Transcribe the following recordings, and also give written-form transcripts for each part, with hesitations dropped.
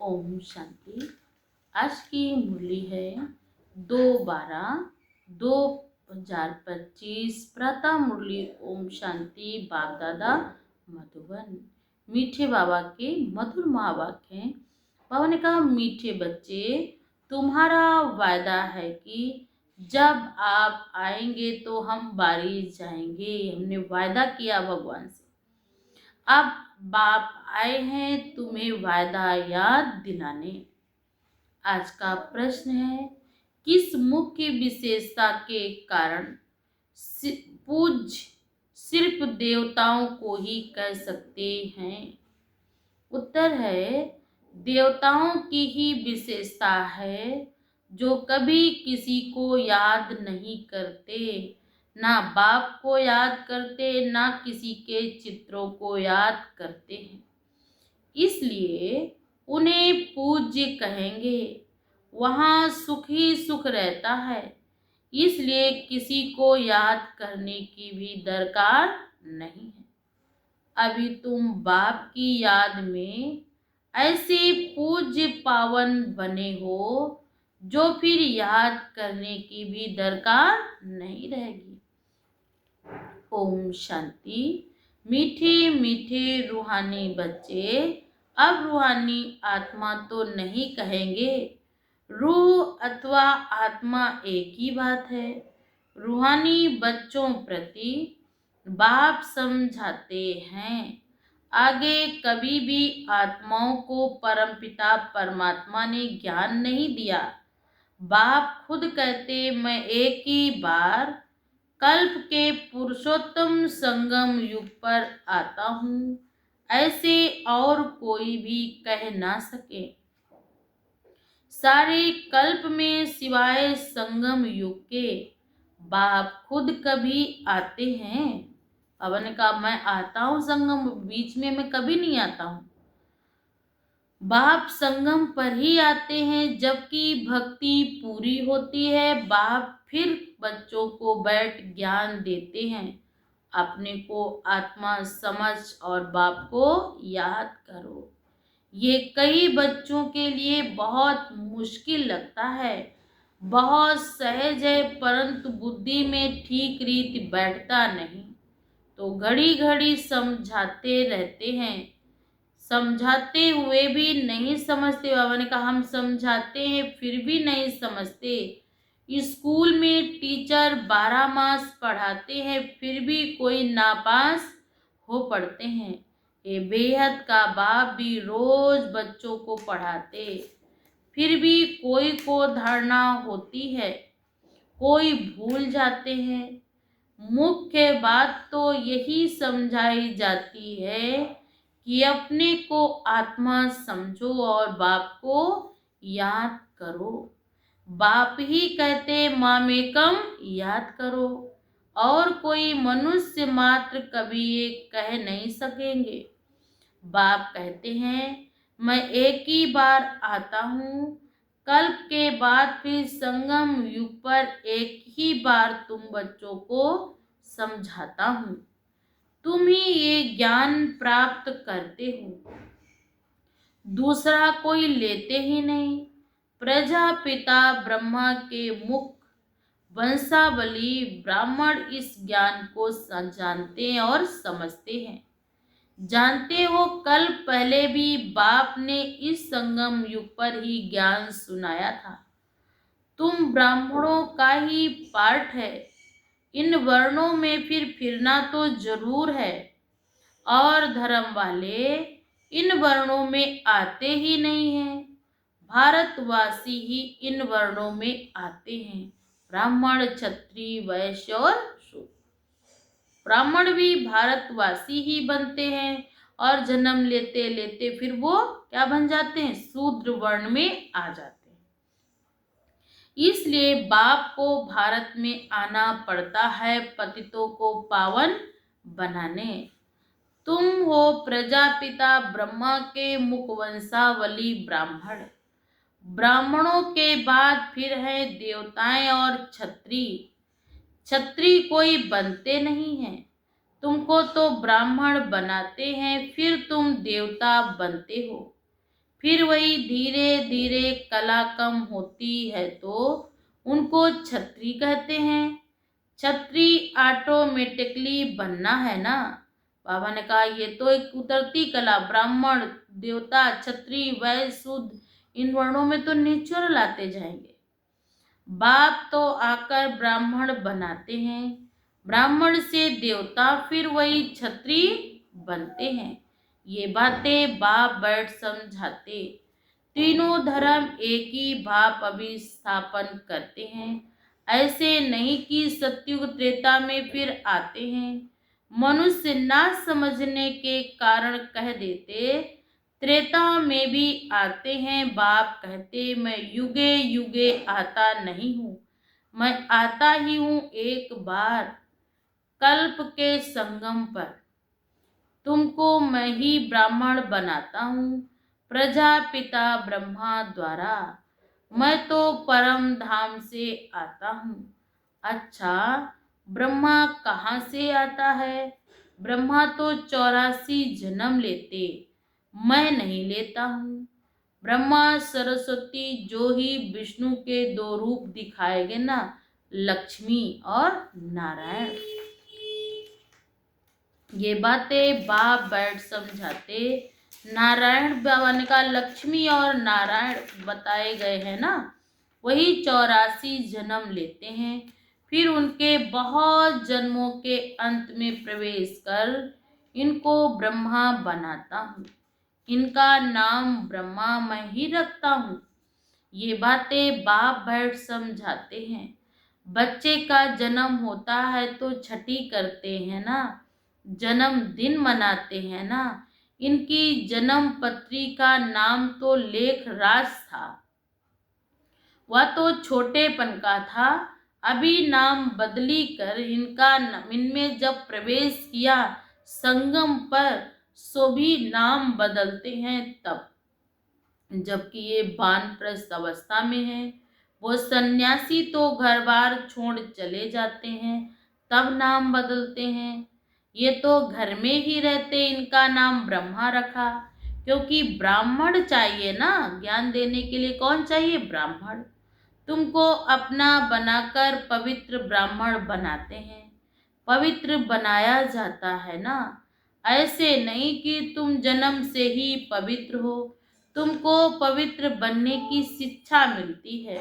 ओम शांति। आज की मुरली है 2/12/2025 प्रातः मुरली। ओम शांति। बाप दादा मधुबन। मीठे बाबा के मधुर महावाक्य हैं। बाबा ने कहा, मीठे बच्चे, तुम्हारा वायदा है कि जब आप आएंगे तो हम बारी जाएंगे। हमने वायदा किया भगवान से। अब बाप आए हैं तुम्हें वायदा याद दिलाने। आज का प्रश्न है, किस मुख्य विशेषता के कारण पूज्य सिर्फ देवताओं को ही कह सकते हैं? उत्तर है, देवताओं की ही विशेषता है जो कभी किसी को याद नहीं करते, ना बाप को याद करते, ना किसी के चित्रों को याद करते हैं। इसलिए उन्हें पूज्य कहेंगे। वहाँ सुख ही सुख रहता है, इसलिए किसी को याद करने की भी दरकार नहीं है। अभी तुम बाप की याद में ऐसे पूज्य पावन बने हो जो फिर याद करने की भी दरकार नहीं रहेगी। ओम शांति। मीठे मीठे रूहानी बच्चे, अब रूहानी आत्मा तो नहीं कहेंगे। रूह अथवा आत्मा एक ही बात है। रूहानी बच्चों प्रति बाप समझाते हैं, आगे कभी भी आत्माओं को परमपिता परमात्मा ने ज्ञान नहीं दिया। बाप खुद कहते, मैं एक ही बार कल्प के पुरुषोत्तम संगम युग पर आता हूँ, ऐसे और कोई भी कह ना सके। सारे कल्प में सिवाय संगम युग के बाप खुद कभी आते हैं? बाबा ने कहा, मैं आता हूँ संगम, बीच में मैं कभी नहीं आता हूँ। बाप संगम पर ही आते हैं, जबकि भक्ति पूरी होती है। बाप फिर बच्चों को बैठ ज्ञान देते हैं, अपने को आत्मा समझ और बाप को याद करो। ये कई बच्चों के लिए बहुत मुश्किल लगता है, बहुत सहज है, परंतु बुद्धि में ठीक रीति बैठता नहीं, तो घड़ी घड़ी समझाते रहते हैं। समझाते हुए भी नहीं समझते। बाबा ने कहा, हम समझाते हैं फिर भी नहीं समझते। स्कूल में टीचर 12 मास पढ़ाते हैं, फिर भी कोई नापास हो पड़ते हैं। ये बेहद का बाप भी रोज बच्चों को पढ़ाते, फिर भी कोई को धारणा होती है, कोई भूल जाते हैं। मुख्य बात तो यही समझाई जाती है कि अपने को आत्मा समझो और बाप को याद करो। बाप ही कहते, मामेकम याद करो, और कोई मनुष्य मात्र कभी ये कह नहीं सकेंगे। बाप कहते हैं, मैं एक ही बार आता हूँ, कल्प के बाद फिर संगम युग पर एक ही बार तुम बच्चों को समझाता हूँ। तुम ही ये ज्ञान प्राप्त करते हो, दूसरा कोई लेते ही नहीं। प्रजापिता ब्रह्मा के मुख वंशावली ब्राह्मण इस ज्ञान को जानते हैं और समझते हैं। जानते हो, कल पहले भी बाप ने इस संगम युग पर ही ज्ञान सुनाया था। तुम ब्राह्मणों का ही पार्ट है, इन वर्णों में फिर फिरना तो जरूर है, और धर्म वाले इन वर्णों में आते ही नहीं हैं। भारतवासी ही इन वर्णों में आते हैं, ब्राह्मण क्षत्रिय वैश्य और शूद्र। ब्राह्मण भी भारतवासी ही बनते हैं, और जन्म लेते लेते फिर वो क्या बन जाते हैं? शूद्र वर्ण में आ जाते हैं। इसलिए बाप को भारत में आना पड़ता है, पतितों को पावन बनाने। तुम हो प्रजापिता ब्रह्मा के मुखवंशावली ब्राह्मण। ब्राह्मणों के बाद फिर है देवताएं और क्षत्रिय। क्षत्रिय कोई बनते नहीं हैं, तुमको तो ब्राह्मण बनाते हैं, फिर तुम देवता बनते हो। फिर वही धीरे धीरे कला कम होती है तो उनको छत्री कहते हैं। छत्री ऑटोमेटिकली बनना है ना। बाबा ने कहा ये तो एक उतरती कला, ब्राह्मण, देवता, क्षत्रिय, वैश्य, शूद्र, इन वर्णों में तो नेचुरल आते जाएंगे। बाप तो आकर ब्राह्मण बनाते हैं, ब्राह्मण से देवता, फिर वही क्षत्रिय बनते हैं। ये बातें बाप बैठ समझाते। तीनों धर्म एक ही भाव अभिस्थापन करते हैं। ऐसे नहीं कि सतयुग त्रेता में फिर आते हैं। मनुष्य ना समझने के कारण कह देते त्रेता में भी आते हैं। बाप कहते मैं युगे युगे आता नहीं हूँ, मैं आता ही हूँ एक बार कल्प के संगम पर। तुमको मैं ही ब्राह्मण बनाता हूँ प्रजापिता ब्रह्मा द्वारा। मैं तो परम धाम से आता हूँ। अच्छा, ब्रह्मा कहाँ से आता है? ब्रह्मा तो 84 जन्म लेते, मैं नहीं लेता हूँ। ब्रह्मा सरस्वती जो ही विष्णु के दो रूप दिखाएंगे ना, लक्ष्मी और नारायण। ये बातें बाप बैठ समझाते। नारायण बाबा ने कहा लक्ष्मी और नारायण बताए गए हैं ना, वही 84 जन्म लेते हैं। फिर उनके बहुत जन्मों के अंत में प्रवेश कर इनको ब्रह्मा बनाता हूँ। इनका नाम ब्रह्मा मैं ही रखता हूँ। ये बातें बाप बैठ समझाते हैं। बच्चे का जन्म होता है तो छठी करते हैं ना, जन्मदिन मनाते हैं ना। इनकी जन्म पत्री का नाम तो लेख राज था, वह तो छोटेपन का था। अभी नाम बदली कर इनमें जब प्रवेश किया संगम पर, सो भी नाम बदलते हैं तब, जबकि ये वानप्रस्थ अवस्था में है। वो सन्यासी तो घर बार छोड़ चले जाते हैं तब नाम बदलते हैं। ये तो घर में ही रहते इनका नाम ब्रह्मा रखा, क्योंकि ब्राह्मण चाहिए ना, ज्ञान देने के लिए कौन चाहिए? ब्राह्मण। तुमको अपना बनाकर पवित्र ब्राह्मण बनाते हैं, पवित्र बनाया जाता है ना। ऐसे नहीं कि तुम जन्म से ही पवित्र हो, तुमको पवित्र बनने की शिक्षा मिलती है।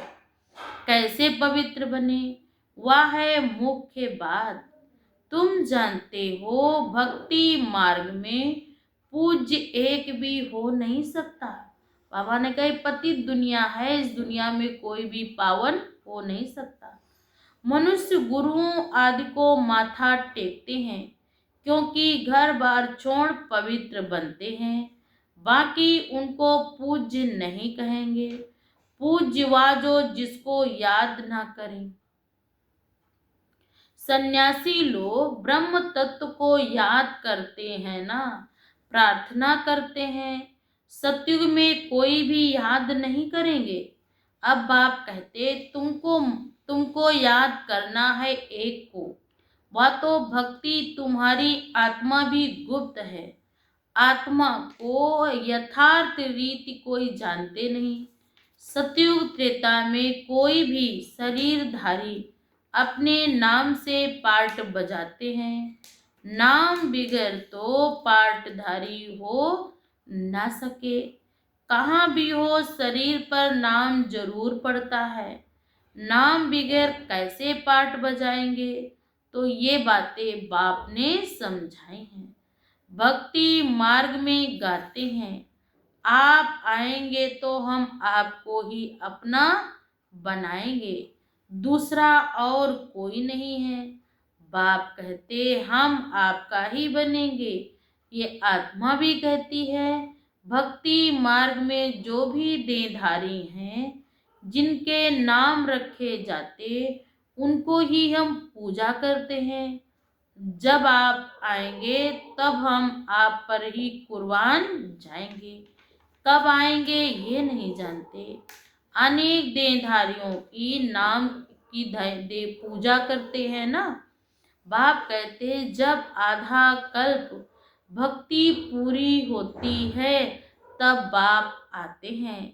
कैसे पवित्र बने, वह है मुख्य बात। तुम जानते हो भक्ति मार्ग में पूज्य एक भी हो नहीं सकता। बाबा ने कहा पतित दुनिया है, इस दुनिया में कोई भी पावन हो नहीं सकता। मनुष्य गुरुओं आदि को माथा टेकते हैं, क्योंकि घर बार छोड़ पवित्र बनते हैं। बाकी उनको पूज्य नहीं कहेंगे। पूज्य वा जो जिसको याद ना करें। सन्यासी लोग ब्रह्म तत्व को याद करते हैं ना, प्रार्थना करते हैं। सतयुग में कोई भी याद नहीं करेंगे। अब बाप कहते तुमको याद करना है एक को, वह तो भक्ति। तुम्हारी आत्मा भी गुप्त है, आत्मा को यथार्थ रीति कोई जानते नहीं। सतयुग त्रेता में कोई भी शरीरधारी अपने नाम से पार्ट बजाते हैं। नाम बिगर तो पार्टधारी हो ना सके। कहाँ भी हो शरीर पर नाम जरूर पड़ता है। नाम बिगर कैसे पार्ट बजाएंगे? तो ये बातें बाप ने समझाई हैं। भक्ति मार्ग में गाते हैं, आप आएंगे तो हम आपको ही अपना बनाएंगे, दूसरा और कोई नहीं है। बाप कहते हम आपका ही बनेंगे। ये आत्मा भी कहती है। भक्ति मार्ग में जो भी देहधारी हैं, जिनके नाम रखे जाते, उनको ही हम पूजा करते हैं। जब आप आएंगे तब हम आप पर ही कुर्बान जाएंगे। कब आएंगे ये नहीं जानते। अनेक देहधारियों की नाम की दे पूजा करते हैं ना। बाप कहते हैं जब आधा कल्प भक्ति पूरी होती है तब बाप आते हैं,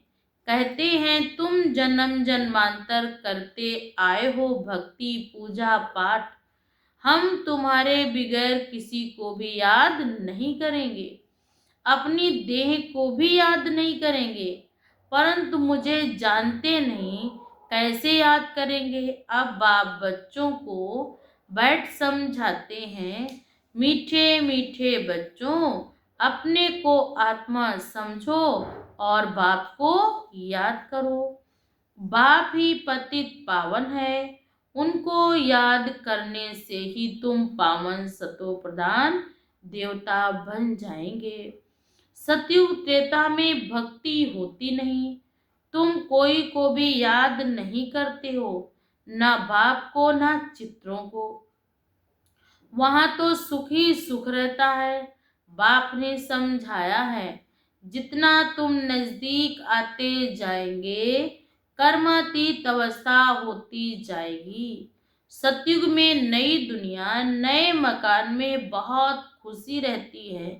कहते हैं तुम जन्म जन्मांतर करते आए हो भक्ति पूजा पाठ, हम तुम्हारे बगैर किसी को भी याद नहीं करेंगे, अपनी देह को भी याद नहीं करेंगे, परंतु मुझे जानते नहीं कैसे याद करेंगे। अब बाप बच्चों को बैठ समझाते हैं, मीठे मीठे बच्चों, अपने को आत्मा समझो और बाप को याद करो। बाप ही पतित पावन है, उनको याद करने से ही तुम पावन सतो प्रधान देवता बन जाएंगे। सतयुग त्रेता में भक्ति होती नहीं, तुम कोई को भी याद नहीं करते हो, ना बाप को ना चित्रों को। वहां तो सुख ही सुख रहता है। बाप ने समझाया है, जितना तुम नजदीक आते जाएंगे कर्मातीत अवस्था होती जाएगी। सतयुग में नई दुनिया नए मकान में बहुत खुशी रहती है,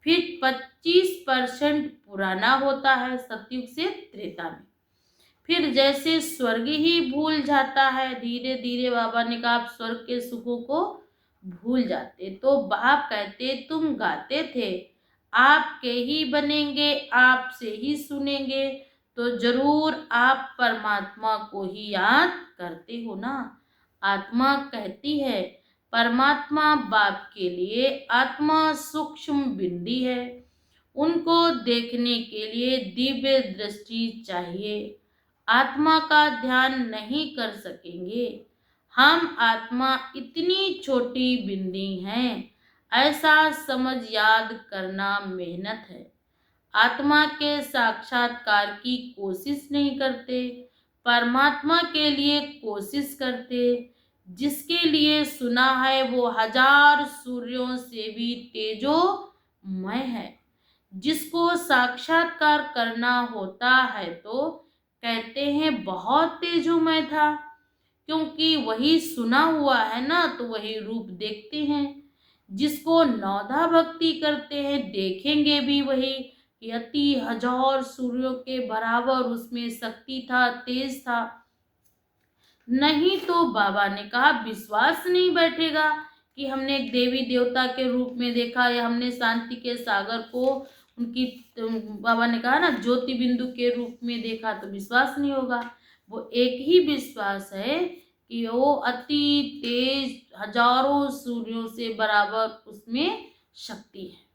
फिर 25% पुराना होता है सतयुग से त्रेता में। फिर जैसे स्वर्ग ही भूल जाता है, धीरे धीरे बाबा ने कहा आप स्वर्ग के सुखों को भूल जाते। तो बाप कहते तुम गाते थे आपके ही बनेंगे, आपसे ही सुनेंगे, तो जरूर आप परमात्मा को ही याद करते हो ना। आत्मा कहती है परमात्मा बाप के लिए आत्मा सूक्ष्म बिंदी है, उनको देखने के लिए दिव्य दृष्टि चाहिए। आत्मा का ध्यान नहीं कर सकेंगे, हम आत्मा इतनी छोटी बिंदी हैं, ऐसा समझ याद करना मेहनत है। आत्मा के साक्षात्कार की कोशिश नहीं करते, परमात्मा के लिए कोशिश करते। जिसके लिए सुना है वो हजार सूर्यों से भी तेजोमय है। जिसको साक्षात्कार करना होता है तो कहते हैं बहुत तेजोमय था, क्योंकि वही सुना हुआ है ना, तो वही रूप देखते हैं। जिसको नौधा भक्ति करते हैं देखेंगे भी वही कि अति हजार सूर्यों के बराबर उसमें शक्ति था, तेज था। नहीं तो बाबा ने कहा विश्वास नहीं बैठेगा कि हमने एक देवी देवता के रूप में देखा, या हमने शांति के सागर को उनकी बाबा ने कहा ना ज्योति बिंदु के रूप में देखा, तो विश्वास नहीं होगा। वो एक ही विश्वास है कि वो अति तेज हजारों सूर्यों से बराबर उसमें शक्ति है।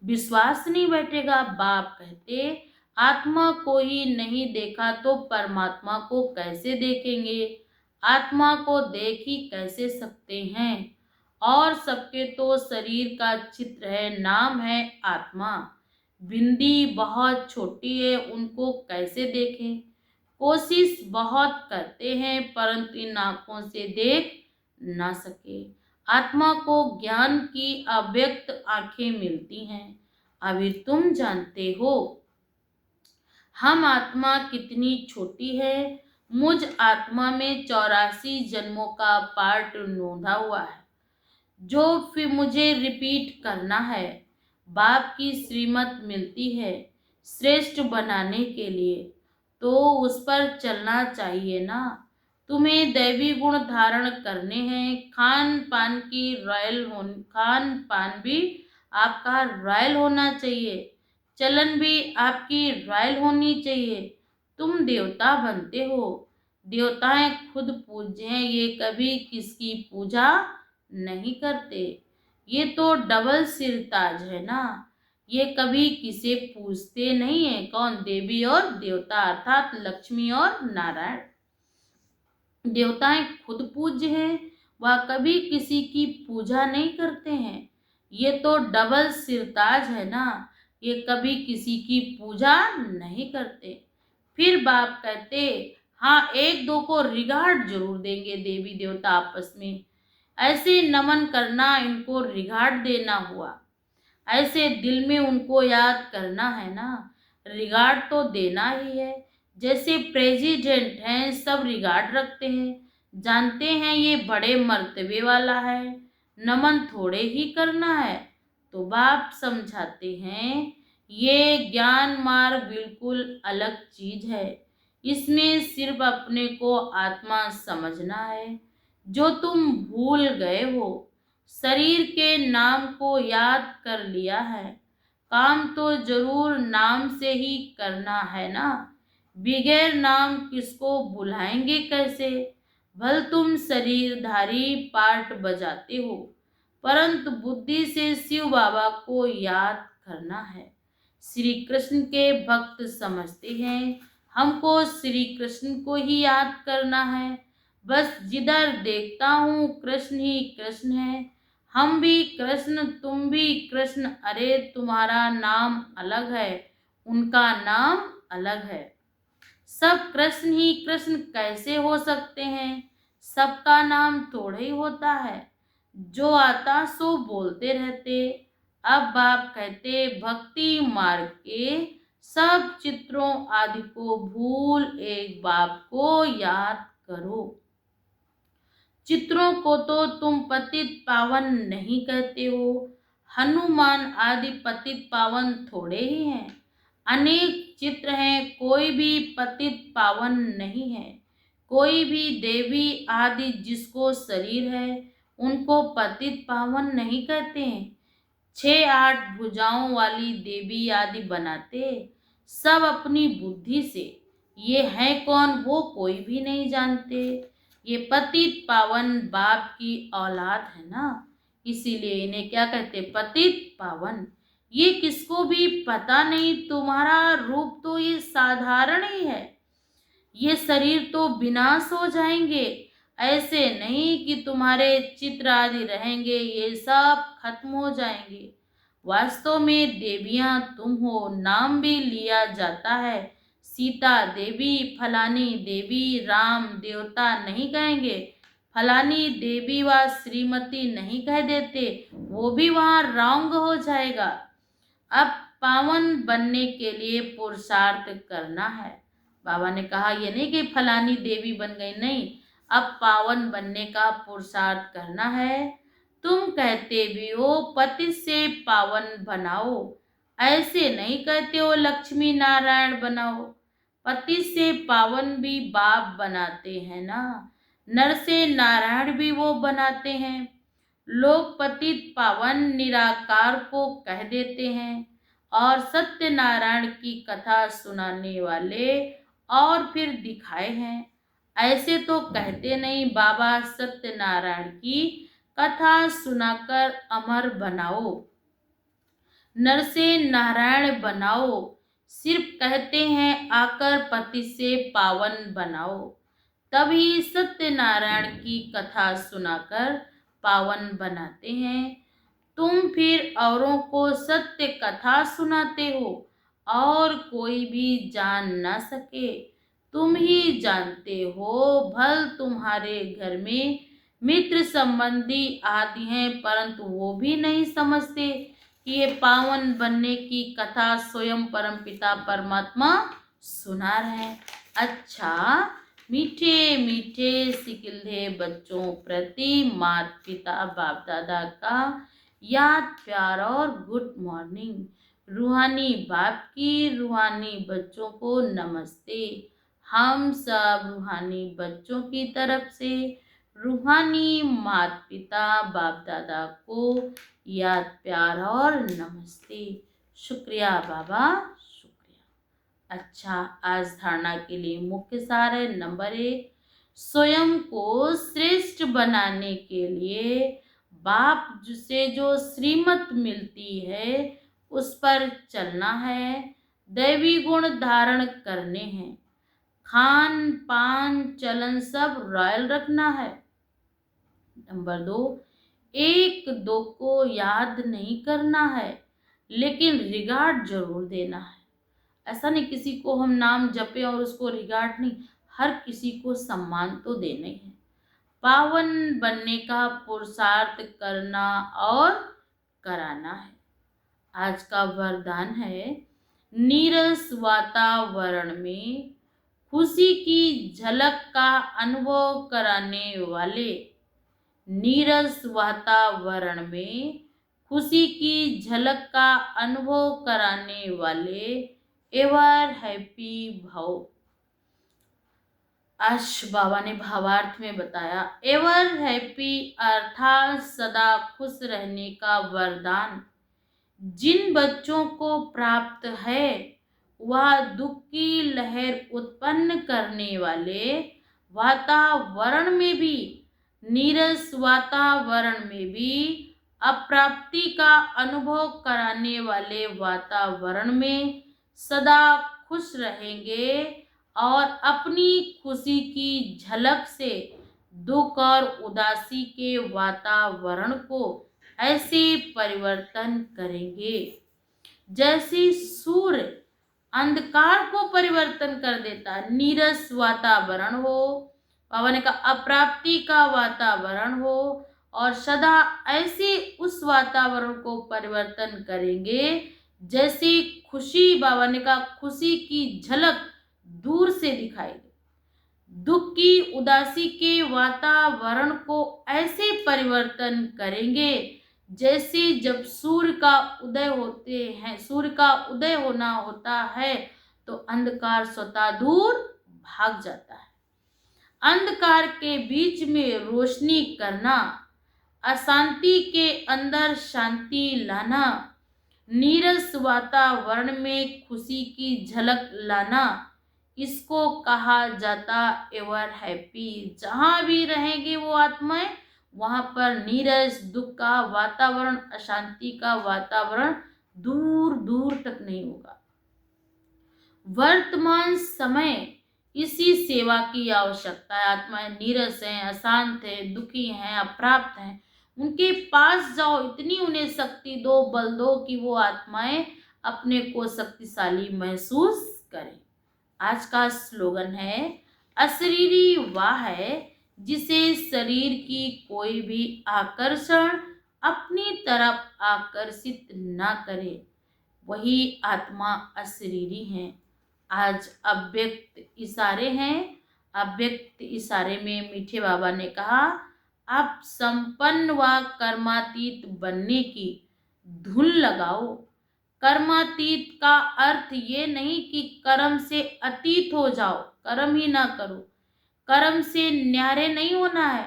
विश्वास नहीं बैठेगा। बाप कहते आत्मा को ही नहीं देखा तो परमात्मा को कैसे देखेंगे, आत्मा को देख ही कैसे सकते हैं। और सबके तो शरीर का चित्र है, नाम है आत्मा। बिंदी बहुत छोटी है, उनको कैसे देखें। कोशिश बहुत करते हैं परंतु इन आंखों से देख ना सके। आत्मा को ज्ञान की अव्यक्त आंखें मिलती हैं। अभी तुम जानते हो हम आत्मा कितनी छोटी है। मुझ आत्मा में 84 जन्मों का पार्ट नोंधा हुआ है, जो फिर मुझे रिपीट करना है। बाप की श्रीमत मिलती है श्रेष्ठ बनाने के लिए, तो उस पर चलना चाहिए ना। तुम्हें दैवी गुण धारण करने हैं। खान पान भी आपका रॉयल होना चाहिए, चलन भी आपकी रॉयल होनी चाहिए। तुम देवता बनते हो, देवताएं खुद पूज्य हैं, ये कभी किसकी पूजा नहीं करते। ये तो डबल सिरताज है ना, ये कभी किसे पूजते नहीं है। कौन? देवी और देवता, अर्थात लक्ष्मी और नारायण। देवताएं खुद पूज्य हैं, वह कभी किसी की पूजा नहीं करते हैं। ये तो डबल सिरताज है ना, ये कभी किसी की पूजा नहीं करते। फिर बाप कहते हाँ एक दो को रिगार्ड जरूर देंगे देवी देवता आपस में। ऐसे नमन करना, इनको रिगार्ड देना हुआ, ऐसे दिल में उनको याद करना है ना। रिगार्ड तो देना ही है। जैसे प्रेसिडेंट हैं, सब रिगार्ड रखते हैं, जानते हैं ये बड़े मर्तबे वाला है, नमन थोड़े ही करना है। तो बाप समझाते हैं ये ज्ञान मार्ग बिल्कुल अलग चीज है। इसमें सिर्फ अपने को आत्मा समझना है, जो तुम भूल गए हो। शरीर के नाम को याद कर लिया है, काम तो जरूर नाम से ही करना है ना। बगैर नाम किसको बुलाएंगे कैसे। भल तुम शरीरधारी पाठ बजाते हो, परंतु बुद्धि से शिव बाबा को याद करना है। श्री कृष्ण के भक्त समझते हैं हमको श्री कृष्ण को ही याद करना है। बस जिधर देखता हूँ कृष्ण ही कृष्ण है। हम भी कृष्ण, तुम भी कृष्ण। अरे तुम्हारा नाम अलग है, उनका नाम अलग है। सब कृष्ण ही कृष्ण कैसे हो सकते हैं। सबका नाम थोड़े ही होता है। जो आता सो बोलते रहते। अब बाप कहते भक्ति मार्ग के सब चित्रों आदि को भूल एक बाप को याद करो। चित्रों को तो तुम पतित पावन नहीं कहते हो। हनुमान आदि पतित पावन थोड़े ही हैं। अनेक चित्र हैं, कोई भी पतित पावन नहीं है। कोई भी देवी आदि जिसको शरीर है उनको पतित पावन नहीं कहते हैं। 6-8 भुजाओं वाली देवी आदि बनाते सब अपनी बुद्धि से। ये है कौन वो कोई भी नहीं जानते। ये पतित पावन बाप की औलाद है ना, इसीलिए इन्हें क्या कहते पतित पावन। ये किसको भी पता नहीं। तुम्हारा रूप तो ये साधारण ही है। ये शरीर तो विनाश हो जाएंगे। ऐसे नहीं कि तुम्हारे चित्र आदि रहेंगे, ये सब खत्म हो जाएंगे। वास्तव में देवियां तुम हो, नाम भी लिया जाता है। सीता देवी, फलानी देवी, राम देवता नहीं कहेंगे। फलानी देवी व श्रीमती नहीं कह देते, वो भी वहां रॉन्ग हो जाएगा। अब पावन बनने के लिए पुरुषार्थ करना है। बाबा ने कहा ये नहीं कि फलानी देवी बन गई, नहीं, अब पावन बनने का पुरुषार्थ करना है। तुम कहते भी हो पति से पावन बनाओ, ऐसे नहीं कहते हो लक्ष्मी नारायण बनाओ। पति से पावन भी बाप बनाते हैं ना, नर से नारायण भी वो बनाते हैं। लोग पतित पावन निराकार को कह देते हैं और सत्यनारायण की कथा सुनाने वाले और फिर दिखाए हैं। ऐसे तो कहते नहीं बाबा सत्यनारायण की कथा सुनाकर अमर बनाओ, नर से नारायण बनाओ। सिर्फ कहते हैं आकर पति से पावन बनाओ। तभी सत्यनारायण की कथा सुनाकर पावन बनाते हैं। तुम फिर औरों को सत्य कथा सुनाते हो और कोई भी जान ना सके। तुम ही जानते हो। भल तुम्हारे घर में मित्र संबंधी आदि हैं, परंतु वो भी नहीं समझते कि ये पावन बनने की कथा स्वयं परमपिता परमात्मा सुना रहे हैं। अच्छा, मीठे मीठे सिकिल्धे बच्चों प्रति माता पिता बाप दादा का याद प्यार और गुड मॉर्निंग। रूहानी बाप की रूहानी बच्चों को नमस्ते। हम सब रूहानी बच्चों की तरफ से रूहानी माता पिता बाप दादा को याद प्यार और नमस्ते। शुक्रिया बाबा, शुक्रिया। अच्छा, आज धारणा के लिए मुख्य सार है। नंबर 1, स्वयं को श्रेष्ठ बनाने के लिए बाप से जो श्रीमत मिलती है उस पर चलना है। दैवी गुण धारण करने हैं। खान पान चलन सब रॉयल रखना है। नंबर 2, एक दो को याद नहीं करना है, लेकिन रिगार्ड जरूर देना है। ऐसा नहीं किसी को हम नाम जपे और उसको रिगार्ड नहीं, हर किसी को सम्मान तो देना ही है। पावन बनने का पुरुषार्थ करना और कराना है। आज का वरदान है, नीरस वातावरण में खुशी की झलक का अनुभव कराने वाले। नीरस वातावरण में खुशी की झलक का अनुभव कराने वाले एवर हैप्पी भव। आज बाबा ने भावार्थ में बताया, एवर हैप्पी अर्थात सदा खुश रहने का वरदान जिन बच्चों को प्राप्त है वह दुख की लहर उत्पन्न करने वाले वातावरण में भी, नीरस वातावरण में भी, अप्राप्ति का अनुभव कराने वाले वातावरण में सदा खुश रहेंगे और अपनी खुशी की झलक से दुख और उदासी के वातावरण को ऐसे परिवर्तन करेंगे जैसे सूर्य अंधकार को परिवर्तन कर देता है। नीरस वातावरण हो, बाबा ने कहा अप्राप्ति का वातावरण हो, और सदा ऐसे उस वातावरण को परिवर्तन करेंगे जैसे खुशी, बाबा ने कहा खुशी की झलक दूर से दिखाई दे। दुख की उदासी के वातावरण को ऐसे परिवर्तन करेंगे जैसे जब सूर्य का उदय होना होता है तो अंधकार स्वतः दूर भाग जाता है। अंधकार के बीच में रोशनी करना, अशांति के अंदर शांति लाना, नीरस वातावरण में खुशी की झलक लाना, इसको कहा जाता एवर हैप्पी। जहाँ भी रहेंगे वो आत्माएं, वहां पर नीरस, दुख का वातावरण, अशांति का वातावरण दूर दूर तक नहीं होगा। वर्तमान समय इसी सेवा की आवश्यकता है। आत्माएं नीरस हैं, अशांत हैं, दुखी हैं, अप्राप्त हैं, उनके पास जाओ, इतनी उन्हें शक्ति दो, बल दो कि वो आत्माएं अपने को शक्तिशाली महसूस करें। आज का स्लोगन है, अशरीरी वह है जिसे शरीर की कोई भी आकर्षण अपनी तरफ आकर्षित ना करे, वही आत्मा अशरीरी है। आज अव्यक्त इशारे हैं। अव्यक्त इशारे में मीठे बाबा ने कहा, आप संपन्न व कर्मातीत बनने की धुन लगाओ। कर्मातीत का अर्थ ये नहीं कि कर्म से अतीत हो जाओ, कर्म ही ना करो। कर्म से न्यारे नहीं होना है,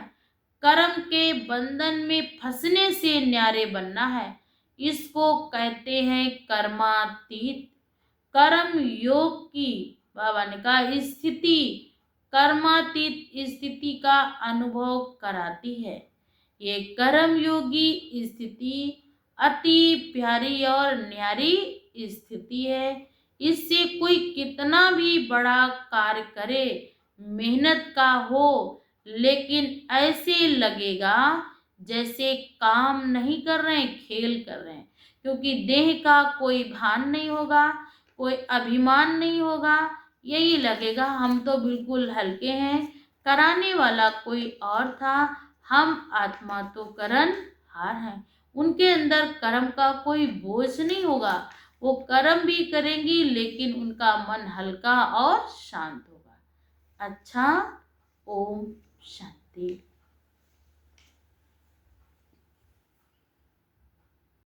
कर्म के बंधन में फंसने से न्यारे बनना है। इसको कहते हैं कर्मातीत। कर्म योग की, बाबा ने कहा, स्थिति कर्मातीत स्थिति का अनुभव कराती है। ये कर्म योगी स्थिति अति प्यारी और न्यारी स्थिति है। इससे कोई कितना भी बड़ा कार्य करे, मेहनत का हो, लेकिन ऐसे लगेगा जैसे काम नहीं कर रहे हैं, खेल कर रहे हैं, क्योंकि देह का कोई भान नहीं होगा, कोई अभिमान नहीं होगा। यही लगेगा हम तो बिल्कुल हल्के हैं, कराने वाला कोई और था, हम आत्मा तो करन हार हैं। उनके अंदर कर्म का कोई बोझ नहीं होगा, वो कर्म भी करेंगी लेकिन उनका मन हल्का और शांत होगा। अच्छा, ओम शांति।